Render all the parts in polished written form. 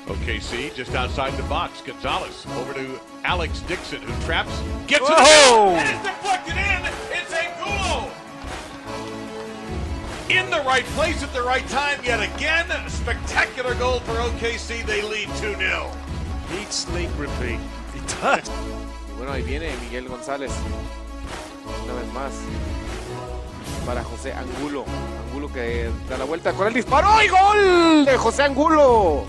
OKC just outside the box. Gonzalez over to Alex Dixon, who traps, gets it in, and it's deflected in. It's Angulo in the right place at the right time yet again. A spectacular goal for OKC. They lead 2-0. Eat, sleep, repeat. He does. Bueno, ahí viene Miguel González. Una vez más. Para José Angulo. Angulo que da la vuelta con el disparo. ¡Y gol de José Angulo!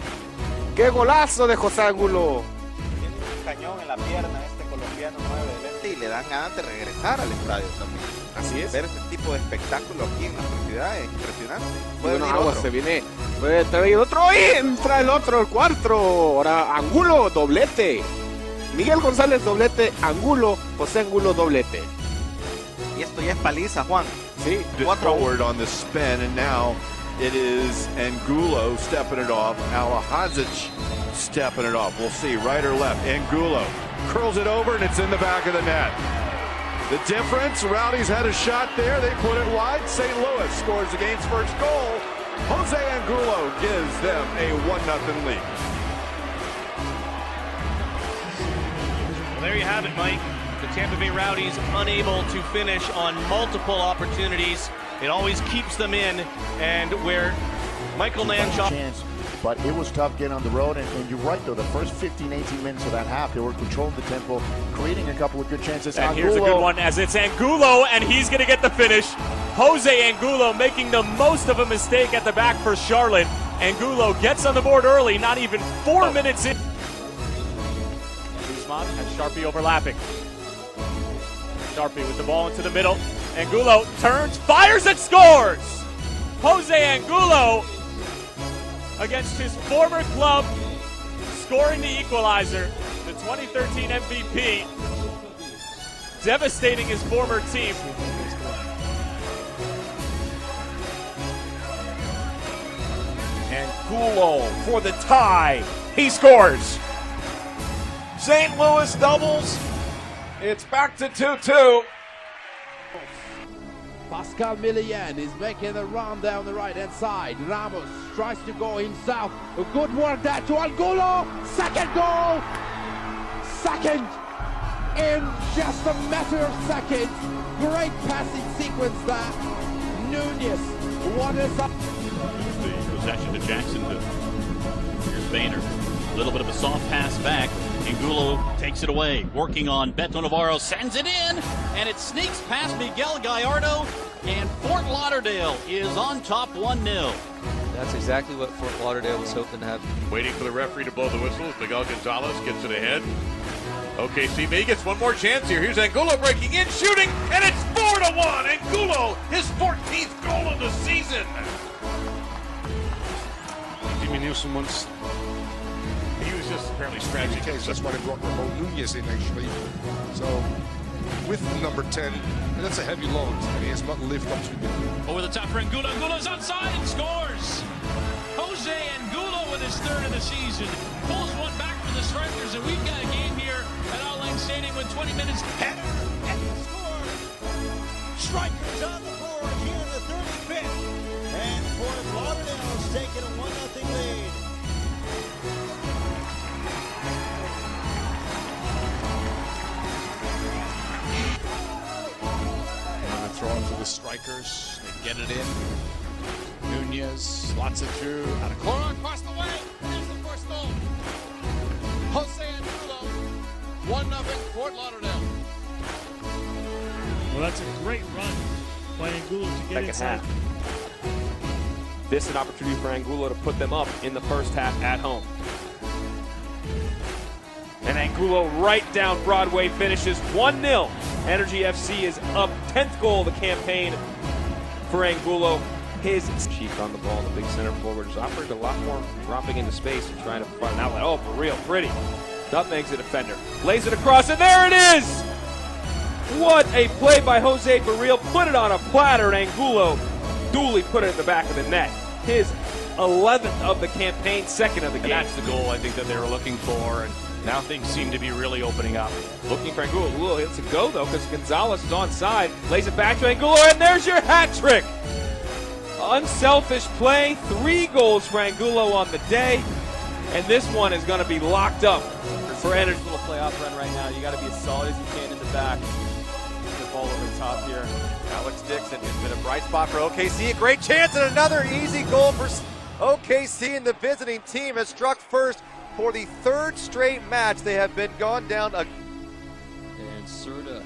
¡Qué golazo de José Angulo! Tiene un cañón en la pierna este colombiano 9 de 20 y le dan ganas de regresar al estadio también. Así es. Ver este tipo de espectáculo aquí en nuestra ciudad es impresionante. Bueno, agua se viene. Puede traer otro y entra el otro, el cuarto. Ahora Angulo, doblete. Miguel González, doblete. Angulo, José Angulo, doblete. Y esto ya es paliza, Juan. Sí. Forward on the spin, and now it is Angulo stepping it off. Alahadzic stepping it off. We'll see, right or left. Angulo curls it over, and it's in the back of the net. The difference, Rowdies had a shot there. They put it wide. St. Louis scores the game's first goal. Jose Angulo gives them a 1-0 lead. Well, there you have it, Mike. The Tampa Bay Rowdies unable to finish on multiple opportunities. It always keeps them in, and where Michael Nanchuk... But it was tough getting on the road, and you're right, though, the first 15, 18 minutes of that half, they were controlling the tempo, creating a couple of good chances. And Angulo, here's a good one, as it's Angulo, and he's going to get the finish. Jose Angulo making the most of a mistake at the back for Charlotte. Angulo gets on the board early, not even 4 minutes in. Guzman and Sharpie overlapping. Sharpie with the ball into the middle. Angulo turns, fires, and scores! Jose Angulo against his former club, scoring the equalizer, the 2013 MVP, devastating his former team. Angulo for the tie. He scores. St. Louis doubles. It's back to 2-2. Pascal Millian is making a run down the right-hand side. Ramos tries to go himself. A good work there to Angulo. Second goal. Second in just a matter of seconds. Great passing sequence there. Nunez, what is up? The possession to Jacksonville. Here's Boehner. A little bit of a soft pass back. Angulo takes it away. Working on Beto Navarro. Sends it in. And it sneaks past Miguel Gallardo. And Fort Lauderdale is on top 1-0. That's exactly what Fort Lauderdale was hoping to have. Waiting for the referee to blow the whistle. Miguel Gonzalez gets it ahead. OKC may gets one more chance here. Here's Angulo breaking in, shooting, and it's 4-1. Angulo, his 14th goal of the season. Jimmy Nielsen once. He was just apparently scratching. That's why they brought Ramon Nunez in, actually. So, with number 10, that's a heavy load, and he has not lived up to it. Over the top for Angulo. Angulo's outside and scores. Jose Angulo with his third of the season pulls one back for the Strikers, and we've got a game here at All Lang Stadium with 20 minutes. Header and score. Strikers on the board here in the 35th, and Fort Lauderdale's taking a 1-0 lead. Throw it to the Strikers. They get it in. Nunez slots it through. Out of corner, across the way. There's the first goal. Jose Angulo. 1-0 Fort Lauderdale. Well, that's a great run by Angulo to get inside. This is an opportunity for Angulo to put them up in the first half at home. And Angulo right down Broadway finishes 1-0. Energy FC is up 10th goal of the campaign for Angulo. His chief on the ball, the big center forward is operating a lot more, dropping into space and trying to find an outlet. Oh, for real, pretty. Nutmegs the defender. Lays it across, and there it is! What a play by Jose Barril. Put it on a platter, and Angulo duly put it in the back of the net. His 11th of the campaign, second of the game. And that's the goal I think that they were looking for, and now things seem to be really opening up. Looking for Angulo. Angulo hits a go, though, because Gonzalez is onside. Lays it back to Angulo, and there's your hat trick! Unselfish play, 3 goals for Angulo on the day. And this one is going to be locked up for Energy. Little playoff run right now. You got to be as solid as you can in the back. The ball over the top here. Alex Dixon has been a bright spot for OKC. A great chance and another easy goal for OKC, and the visiting team has struck first for the third straight match. They have been gone down. And Serta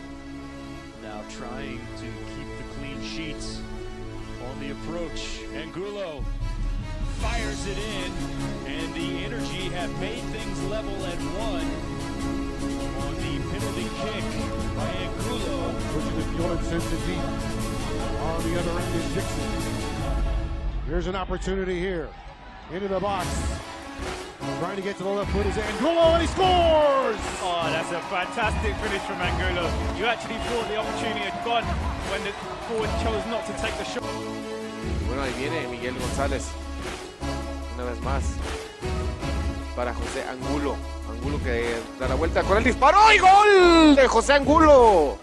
now trying to keep the clean sheets on the approach. Angulo fires it in, and the Energy have made things level at 1 on the penalty kick by Angulo. Pushing the Fiolet sends it deep. On the other end is Dixon. Here's an opportunity here. Into the box. Trying to get to the left foot is Angulo, and he scores! Oh, that's a fantastic finish from Angulo. You actually thought the opportunity had gone when the forward chose not to take the shot. Bueno, ahí viene Miguel González. Una vez más. Para José Angulo. Angulo que da la vuelta con el disparo y gol de José Angulo.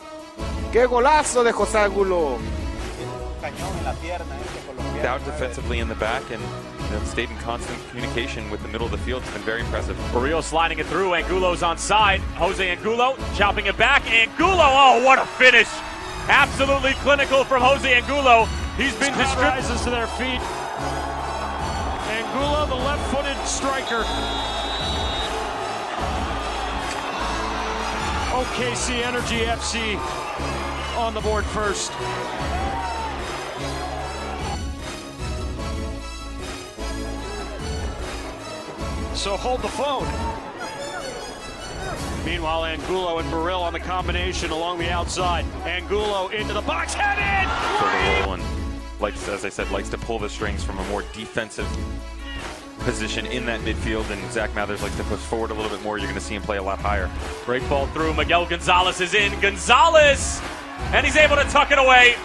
¡Qué golazo de José Angulo! Cañón en la pierna colombiano. Out defensively in the back and stayed in constant communication with the middle of the field. It's been very impressive. Barrio sliding it through. Angulo's on side. Jose Angulo chopping it back. Angulo, oh, what a finish. Absolutely clinical from Jose Angulo. He's been distributed. Rises to their feet. Angulo, the left-footed striker. OKC Energy FC on the board first. So hold the phone. Meanwhile, Angulo and Burrill on the combination along the outside. Angulo into the box, head in! And likes, as I said, likes to pull the strings from a more defensive position in that midfield, and Zach Mathers likes to push forward a little bit more. You're going to see him play a lot higher. Great ball through. Miguel Gonzalez is in. Gonzalez! And he's able to tuck it away.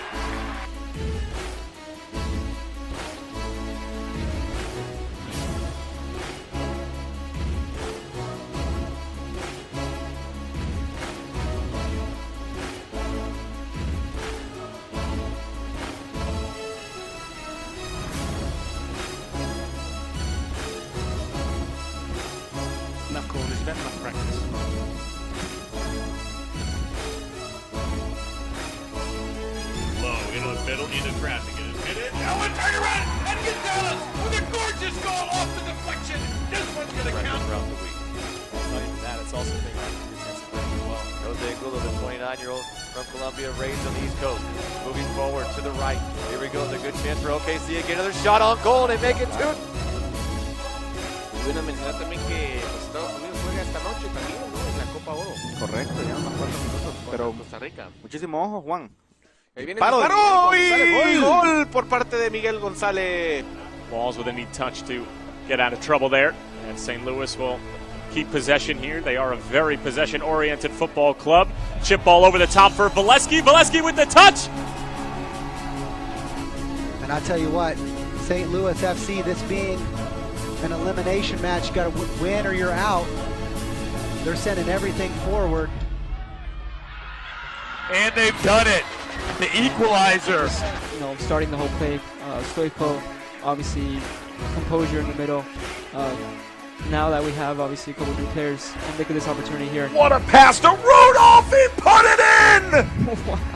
Knuckle is better than practice. Low into the middle, into traffic. It is hit it. Now a turnaround, and Gonzalez with a gorgeous goal off the deflection. This one's going to count. Throughout the week. Not even that, it's also been on defensive play as well. Jose Angulo, the 29-year-old from Colombia, raised on the East Coast. Moving forward to the right. Here we go, it's a good chance for OKC. Again, another shot on goal, and they make it 2. Y una mencionar también que Estados Unidos juega esta noche también, ¿no? En la Copa Oro. Correcto, ya unos cuantos minutos. Pero Costa Rica. muchísimo ojo, Juan. Ahí viene Paro el de disparo Miguel y gol por parte de Miguel González. Balls with a neat touch to get out of trouble there. And St. Louis will keep possession here. They are a very possession-oriented football club. Chip ball over the top for Valesky. Valesky with the touch. And I tell you what, St. Louis FC, this being an elimination match, you got to win or you're out. They're sending everything forward. And they've done it. The equalizer. You know, starting the whole play. Stoico, obviously, composure in the middle. Now that we have, obviously, a couple new players, and look at this opportunity here. What a pass to Rudolph! He put it in!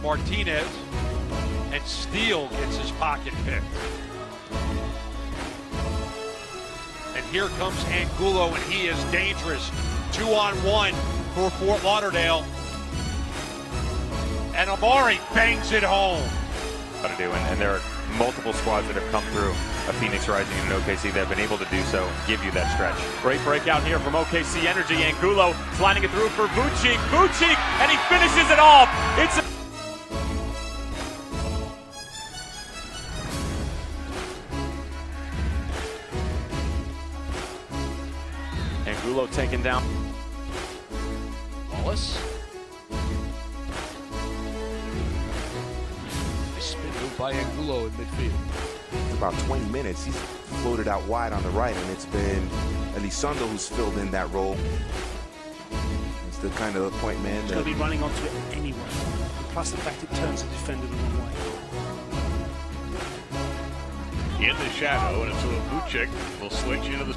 Martinez, and Steele gets his pocket picked. And here comes Angulo, and he is dangerous. 2-on-1 for Fort Lauderdale. And Amari bangs it home. Got to do, and there are multiple squads that have come through a Phoenix Rising and an OKC that have been able to do so, give you that stretch. Great breakout here from OKC Energy. Angulo sliding it through for Vucic. Vucic, and he finishes it off. It's Angulo taken down. Wallace. Nice spin move by Angulo in midfield. About 20 minutes, he's floated out wide on the right, and it's been Elizondo who's filled in that role. He's the kind of point man. He's going to be running onto it anyway. And plus the fact it turns the defender the wrong way. In the shadow, and it's a Vucic will switch into the...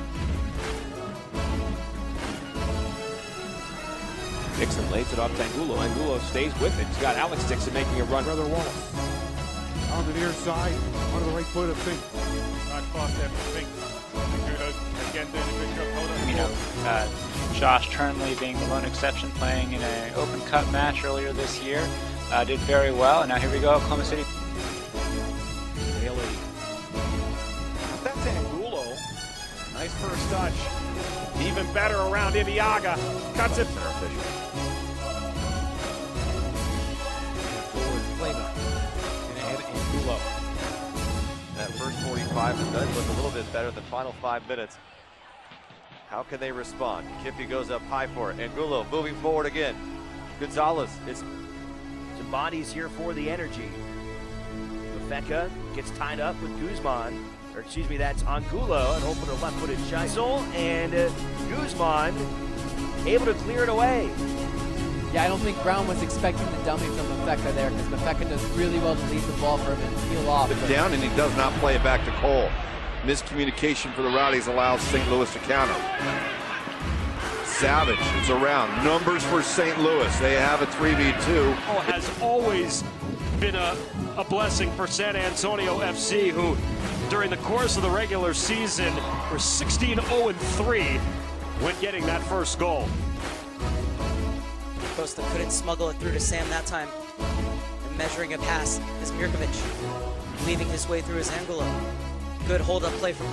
Dixon lays it off to Angulo. Angulo stays with it. He's got Alex Dixon making a run. Brother Wallace on the near side, onto the right foot of Fink. Nice pass there for Fink. Angulo again doing a good job holding. You know, Josh Turnley being the lone exception, playing in an Open Cup match earlier this year, did very well. And now here we go, Oklahoma City. That's Angulo. Nice first touch. Even better around Idiaga. Cuts it. Forward Flava. And Angulo. That first 45 does look a little bit better than the final 5 minutes. How can they respond? Kippy goes up high for it. Angulo moving forward again. Gonzalez. It's some bodies here for the Energy. Mafeka gets tied up with Guzman. Or excuse me, that's Angulo, an opener left-footed Scheisel, and Guzman able to clear it away. Yeah, I don't think Brown was expecting the dummy from Mafeka there, because Mafeka does really well to leave the ball for him and peel off. Down, and he does not play it back to Cole. Miscommunication for the Rowdies allows St. Louis to counter. Savage is around. Numbers for St. Louis. They have a 3v2. Has always been a blessing for San Antonio FC, who during the course of the regular season were 16-0-3 when getting that first goal. Costa couldn't smuggle it through to Sam that time. And measuring a pass is Mirkovic. Weaving his way through his Angulo. Good hold-up play from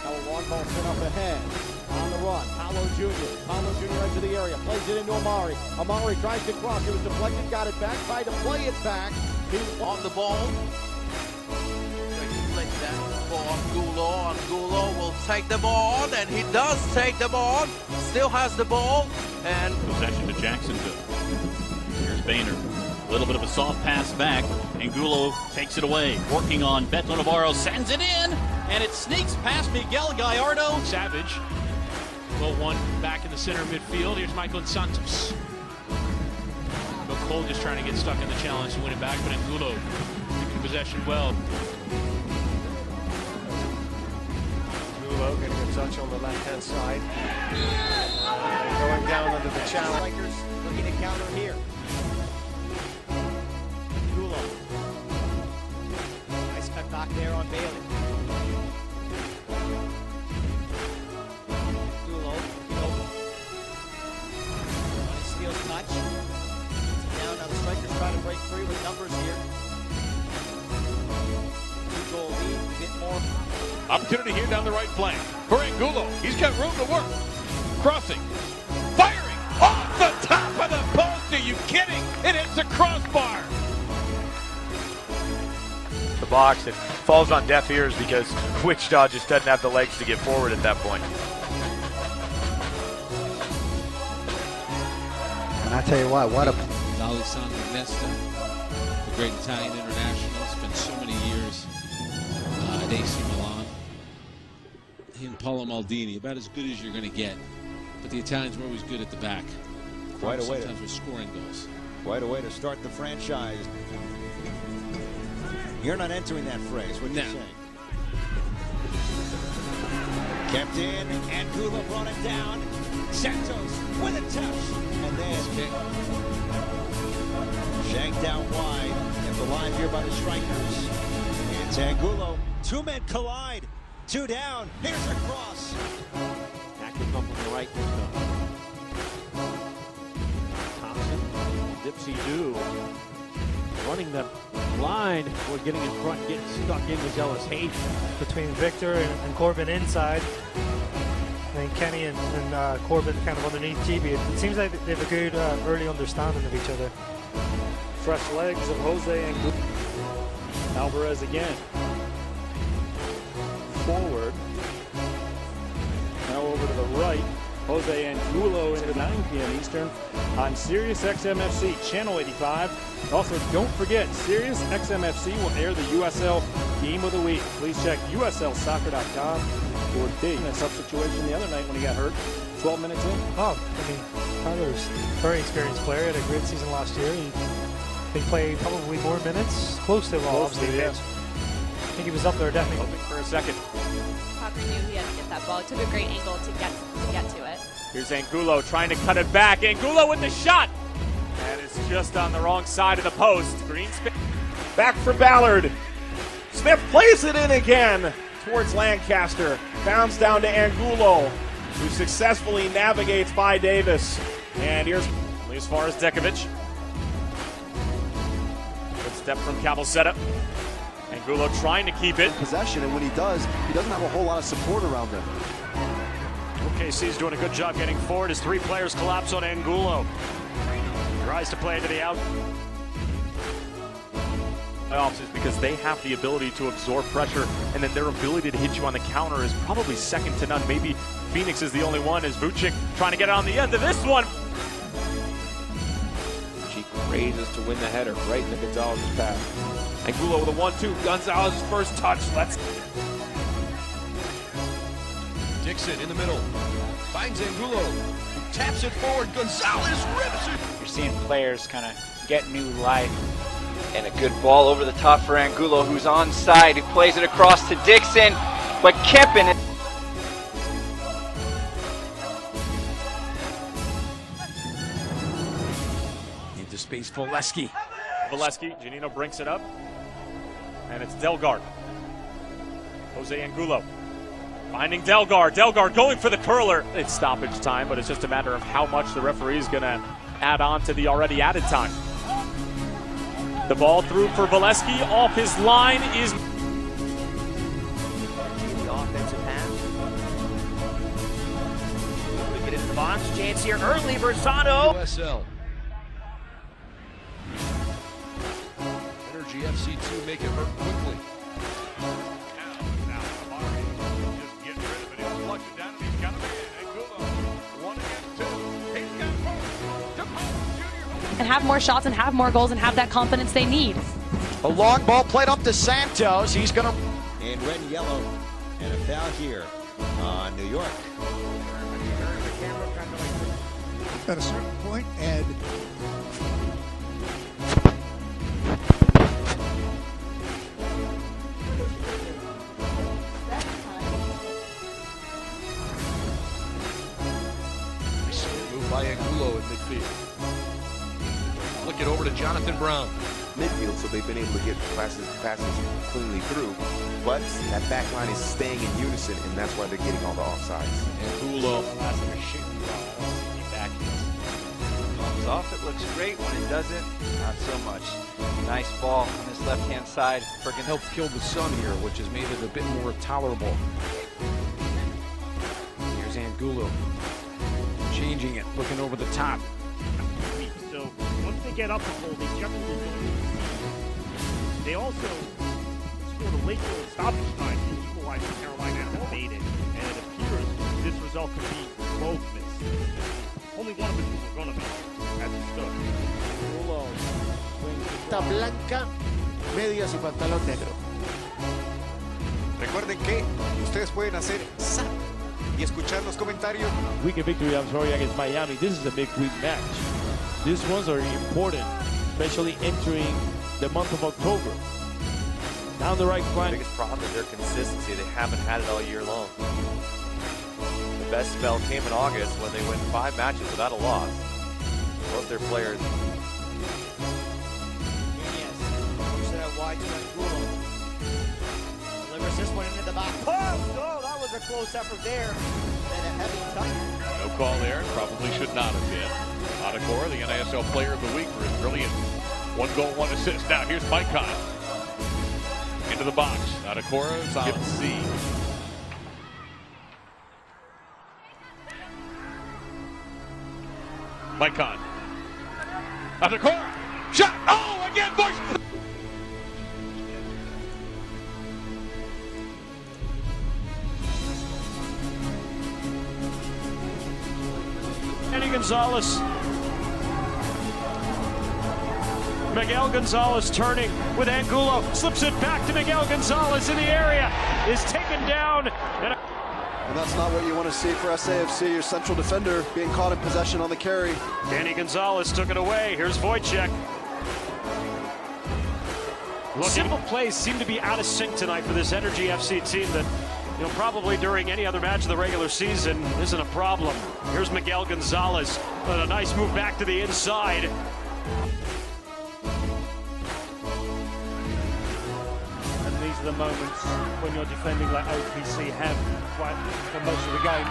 Now a long ball sent up ahead. On the run, Paolo Jr. into the area, plays it into Amari. Amari tries to cross, it was deflected, got it back, tried to play it back. He's on the ball. Deflect that for Angulo. Angulo will take the ball, and he does take the ball. Still has the ball, and possession to Jacksonville. Here's Boehner. A little bit of a soft pass back. Angulo takes it away. Working on Beto Navarro, sends it in, and it sneaks past Miguel Gallardo. Savage. Well, one back in the center midfield. Here's Michael Santos. But Cole just trying to get stuck in the challenge to win it back, but Angulo keeping possession well. Angulo getting a touch on the left-hand side. Going down under the challenge. Strikers looking to counter here. Angulo. Nice cut back there on Bailey. Steals touch. Down, now the strikers try to break free with numbers here. 2-goal lead, a bit more. Opportunity here down the right flank for Angulo. He's got room to work. Crossing. Firing off the top of the post. Are you kidding? It hits the crossbar. The box, it falls on deaf ears because Wichita just doesn't have the legs to get forward at that point. And I tell you what a... Alessandro Nesta, the great Italian international, spent so many years at AC Milan. He and Paolo Maldini, about as good as you're going to get. But the Italians were always good at the back. Quite a way. Sometimes with scoring goals. Quite a way to start the franchise. You're not entering that phrase. What you saying? Kept in, and Angulo brought it down. Santos with a touch. And then shanked out wide. Kept alive here by the strikers. It's Angulo. Two men collide. Two down. Here's a cross. Back to come from the right this time. Thompson, dipsy-do. Running the line. We're getting in front, getting stuck in with Zealous Hate. Between Victor and Corbin inside. And Kenny and Corbin kind of underneath GB. It seems like they have a good early understanding of each other. Fresh legs of Jose and Alvarez again. Forward. Now over to the right. Jose Angulo at 9 p.m. Eastern on Sirius XMFC Channel 85. Also, don't forget, Sirius XMFC will air the USL Game of the Week. Please check USLsoccer.com for dates. A tough situation the other night when he got hurt. 12 minutes in. Oh, I mean, Tyler's a very experienced player. Had a great season last year. He played probably more minutes, close to all. Obviously, yeah. I think he was up there definitely. Hoping for a second. Tucker knew he had to get that ball. It took a great angle to get to it. Here's Angulo trying to cut it back. Angulo with the shot. And it's just on the wrong side of the post. Greenspan. Back for Ballard. Smith plays it in again towards Lancaster. Bounce down to Angulo, who successfully navigates by Davis. And here's as far as Dekovic. Good step from Cabalcetta. Angulo trying to keep it. Possession, and when he does, he doesn't have a whole lot of support around him. OKC's doing a good job getting forward as 3 players collapse on Angulo. Tries to play into the out. Playoffs is because they have the ability to absorb pressure, and then their ability to hit you on the counter is probably second to none. Maybe Phoenix is the only one, as Vucic trying to get on the end of this one. She raises to win the header right into Gonzalez's pass. Angulo with a 1-2. Gonzalez's first touch. Let's. Dixon in the middle. Finds Angulo. Taps it forward. Gonzalez rips it. You're seeing players kind of get new life. And a good ball over the top for Angulo, who's onside. He plays it across to Dixon, but Kempen. Into space, Voleski. Janino brings it up. And it's Delgard. Jose Angulo. Finding Delgard. Delgard going for the curler. It's stoppage time, but it's just a matter of how much the referee is going to add on to the already added time. The ball through for Voleski. Off his line is... The offensive pass. Able to get into the box. Chance here early. Versano. USL. Energy FC2 make it hurt quickly. And have more shots and have more goals and have that confidence they need. A long ball played up to Santos. He's going to... In red and yellow. And a foul here on New York. At a certain point, and move by Angulo in midfield. Flick it over to Jonathan Brown. Midfield, so they've been able to get passes cleanly through. But that back line is staying in unison, and that's why they're getting all the offsides. Angulo. Comes off, it looks great. When it doesn't, not so much. Nice ball on this left-hand side. Friggin' help kill the sun here, which has made it a bit more tolerable. Here's Angulo. Changing it, looking over the top. So once they get up the goal, they generally don't concede. They also scored a late goal in stoppage time to equalize for Carolina and made it. And it appears this result could be both missed. Only one of the two were going to be as it stood. Blanca, medias y pantalón negro. Recuerden que ustedes pueden hacer zap y escuchar los comentarios. Weekend victory, I'm sorry, against Miami. This is a midweek match. These ones are important, especially entering the month of October. Down the right flank. The biggest problem is their consistency. They haven't had it all year long. The best spell came in August when they went 5 matches without a loss. Both their players. Wide to Angulo. Delivers this one into the box. Oh, that was a close effort there. And a heavy touch. No call there. Probably should not have been. Adekora, the NASL Player of the Week for his brilliant 1 goal, 1 assist. Now here's Mike Conn. Into the box. Adekora, solid C. Mike Conn. Adekora. Shot. Oh, again, Bush. Gonzalez. Miguel Gonzalez turning with Angulo. Slips it back to Miguel Gonzalez in the area. Is taken down. And that's not what you want to see for SAFC, your central defender being caught in possession on the carry. Danny Gonzalez took it away. Here's Wojciech. Simple plays seem to be out of sync tonight for this Energy FC team that, probably during any other match of the regular season isn't a problem. Here's Miguel Gonzalez with a nice move back to the inside. And these are the moments when you're defending like OPC have quite for most of the game.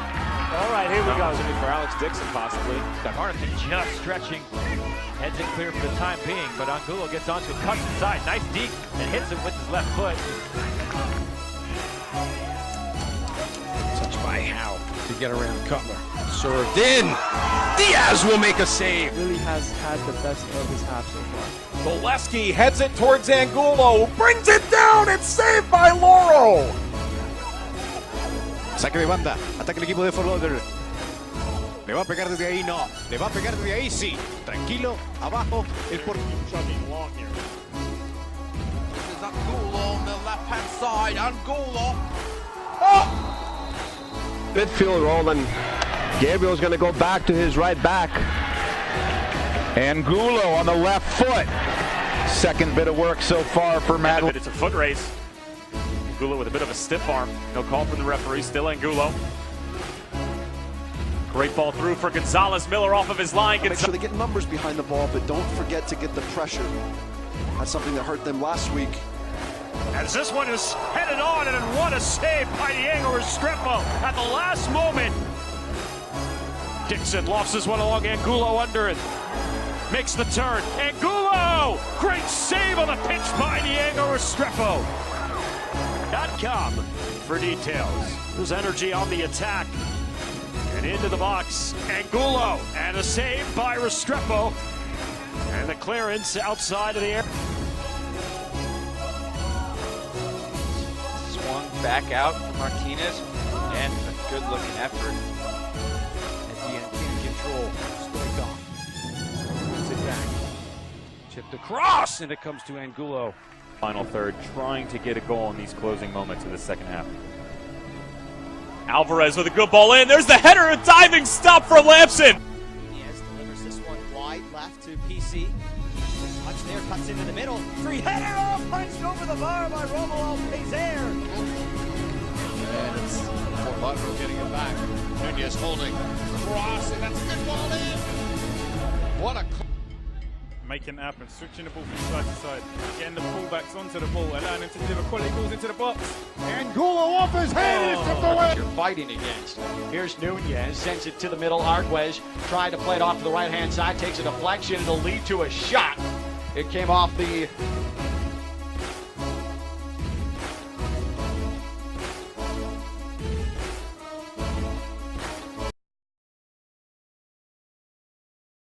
All right, here we go. Opportunity for Alex Dixon possibly. Martin just stretching. Heads it clear for the time being, but Angulo gets onto it, cuts inside, nice deep, and hits it with his left foot. Touched by Howe to get around Cutler. Served in. Diaz will make a save. Really has had the best of his half so far. Bolesky heads it towards Angulo, brings it down, it's saved by Laurel. Saque de banda, ataca el equipo de Fort Lauderdale. Le va a pegar desde ahí, no. Le va a pegar desde ahí, sí. Tranquilo, abajo, el portero. This is Angulo on the left-hand side. Angulo. Midfield rolling. Gabriel's going to go back to his right back. Angulo on the left foot. Second bit of work so far for Matt. It's a foot race. Angulo with a bit of a stiff arm. No call from the referee. Still Angulo. Great ball through for Gonzalez. Miller off of his line. Make sure they get numbers behind the ball, but don't forget to get the pressure. That's something that hurt them last week. As this one is headed on, and what a save by Diego Restrepo at the last moment. Dixon lofts this one along Angulo under it. Makes the turn. Angulo! Great save on the pitch by Diego Restrepo. .com for details. There's Energy on the attack. And into the box, Angulo, and a save by Restrepo. And the clearance outside of the air. Swung back out from Martinez, and a good-looking effort. Etienne in control. Stoikov. Puts it back. Chipped across, and it comes to Angulo. Final third, trying to get a goal in these closing moments of the second half. Alvarez with a good ball in. There's the header, a diving stop from Lampson. Yes, delivers this one wide left to PC. Touch there, cuts into the middle. Free header, punched over the bar by Romuald Pezer. And it's Fort Lauderdale getting it back. Nunez holding. Cross, and that's a good ball in. What a... Making it happen, switching the ball from side to side, getting the fullbacks onto the ball, allowing them to deliver quality balls into the box. Angulo off his head and it's tipped away. You're fighting against. Here's Nunez, sends it to the middle. Arguez tried to play it off to the right-hand side, takes a deflection. It'll lead to a shot. It came off the